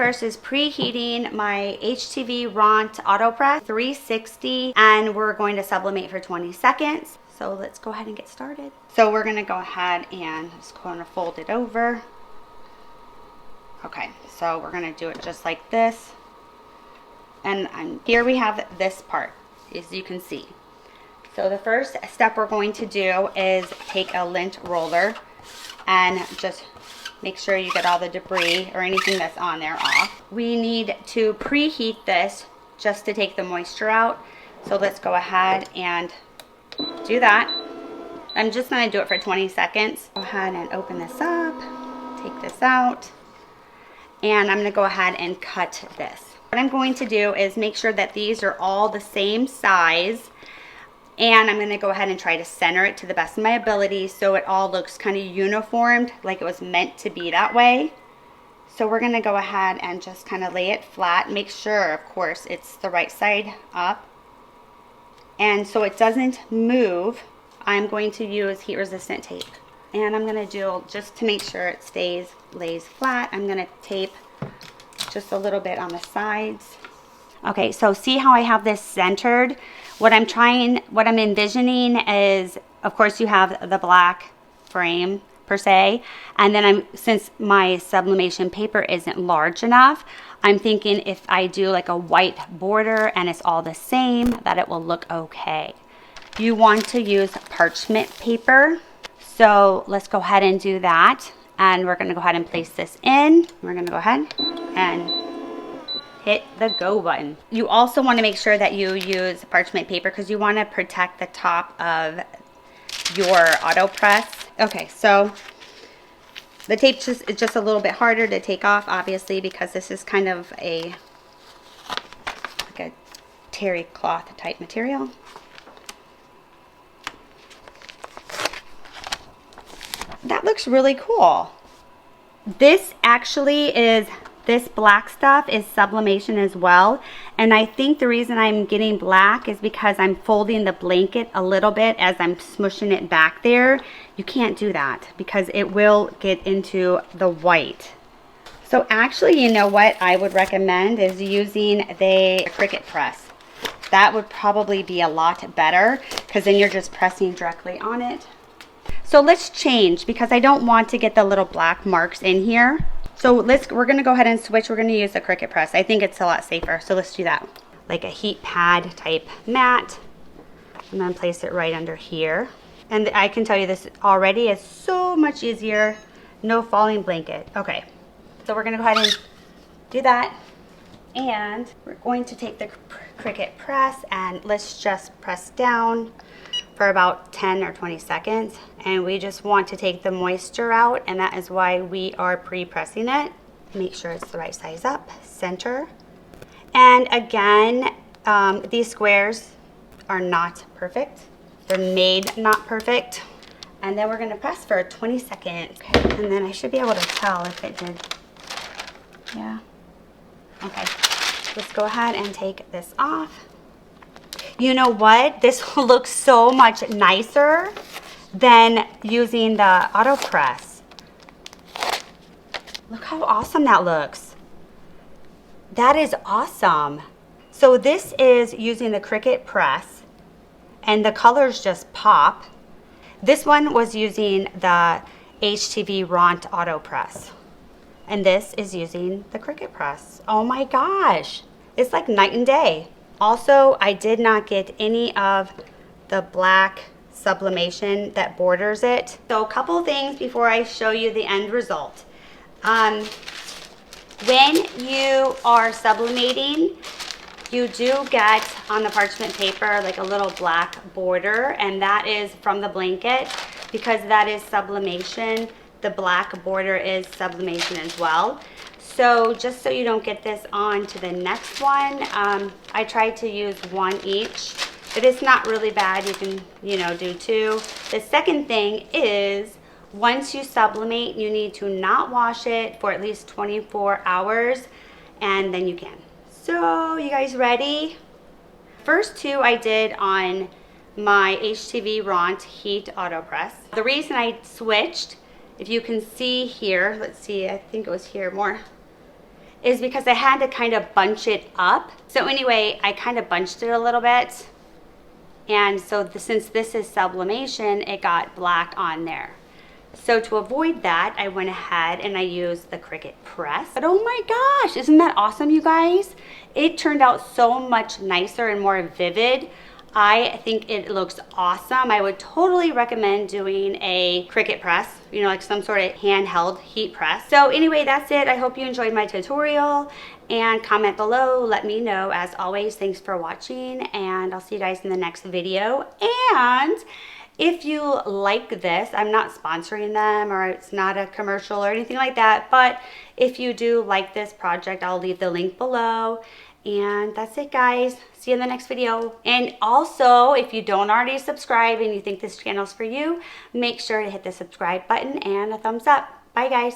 First is preheating my HTVRont AutoPress 360, and we're going to sublimate for 20 seconds. So let's go ahead and get started. So we're gonna go ahead and just going to fold it over. Okay, so we're gonna do it just like this. And here we have this part, as you can see. So the first step we're going to do is take a lint roller and just make sure you get all the debris or anything that's on there off. We need to preheat this just to take the moisture out. So let's go ahead and do that. I'm just gonna do it for 20 seconds. Go ahead and open this up, take this out, and I'm gonna go ahead and cut this. What I'm going to do is make sure that these are all the same size, and I'm gonna go ahead and try to center it to the best of my ability so it all looks kind of uniformed, like it was meant to be that way. So we're gonna go ahead and just kind of lay it flat. Make sure, of course, it's the right side up. And so it doesn't move, I'm going to use heat resistant tape. And I'm gonna do, just to make sure it lays flat, I'm gonna tape just a little bit on the sides. Okay, so see how I have this centered? What I'm envisioning is, of course, you have the black frame per se, and then since my sublimation paper isn't large enough, I'm thinking if I do like a white border and it's all the same, that it will look okay. You want to use parchment paper, so let's go ahead and do that. And we're gonna go ahead and place this in. We're gonna go ahead and hit the go button. You also want to make sure that you use parchment paper because you want to protect the top of your AutoPress. Okay, so the tape is just a little bit harder to take off, obviously, because this is kind of like a terry cloth type material. That looks really cool. This actually is, this black stuff is sublimation as well, and I think the reason I'm getting black is because I'm folding the blanket a little bit as I'm smushing it back there. You can't do that because it will get into the white. So actually, you know what I would recommend is using the Cricut press. That would probably be a lot better because then you're just pressing directly on it. So let's change because I don't want to get the little black marks in here. So we're gonna go ahead and switch. We're gonna use the Cricut press. I think it's a lot safer, so let's do that. Like a heat pad type mat. I'm gonna place it right under here. And I can tell you this already is so much easier. No falling blanket. Okay, so we're gonna go ahead and do that. And we're going to take the Cricut press and let's just press down for about 10 or 20 seconds. And we just want to take the moisture out, and that is why we are pre-pressing it. Make sure it's the right size up, center. And again, these squares are not perfect. They're made not perfect. And then we're gonna press for 20 seconds. Okay. And then I should be able to tell if it did. Yeah. Okay, let's go ahead and take this off. You know what? This looks so much nicer than using the AutoPress. Look how awesome that looks. That is awesome. So this is using the Cricut press and the colors just pop. This one was using the HTVRont AutoPress. And this is using the Cricut press. Oh my gosh. It's like night and day. Also, I did not get any of the black sublimation that borders it. So a couple things before I show you the end result. When you are sublimating, you do get on the parchment paper like a little black border, and that is from the blanket because that is sublimation. The black border is sublimation as well. So just so you don't get this on to the next one, I tried to use one each. If it's not really bad, you can, do two. The second thing is, once you sublimate, you need to not wash it for at least 24 hours, and then you can. So, you guys ready? First two I did on my HTVRont Heat AutoPress. The reason I switched, if you can see here, let's see, I think it was here more, is because I had to kind of bunch it up. So anyway, I kind of bunched it a little bit. And so since this is sublimation, it got black on there. So to avoid that, I went ahead and I used the Cricut press. But oh my gosh, isn't that awesome, you guys? It turned out so much nicer and more vivid. I think it looks awesome. I would totally recommend doing a Cricut press, you know, like some sort of handheld heat press. So anyway, that's it. I hope you enjoyed my tutorial, and comment below, let me know. As always, thanks for watching, and I'll see you guys in the next video. And if you like this, I'm not sponsoring them, or it's not a commercial or anything like that, but if you do like this project, I'll leave the link below. And that's it, guys. See you in the next video. And also, if you don't already subscribe and you think this channel's for you, make sure to hit the subscribe button and a thumbs up. Bye, guys.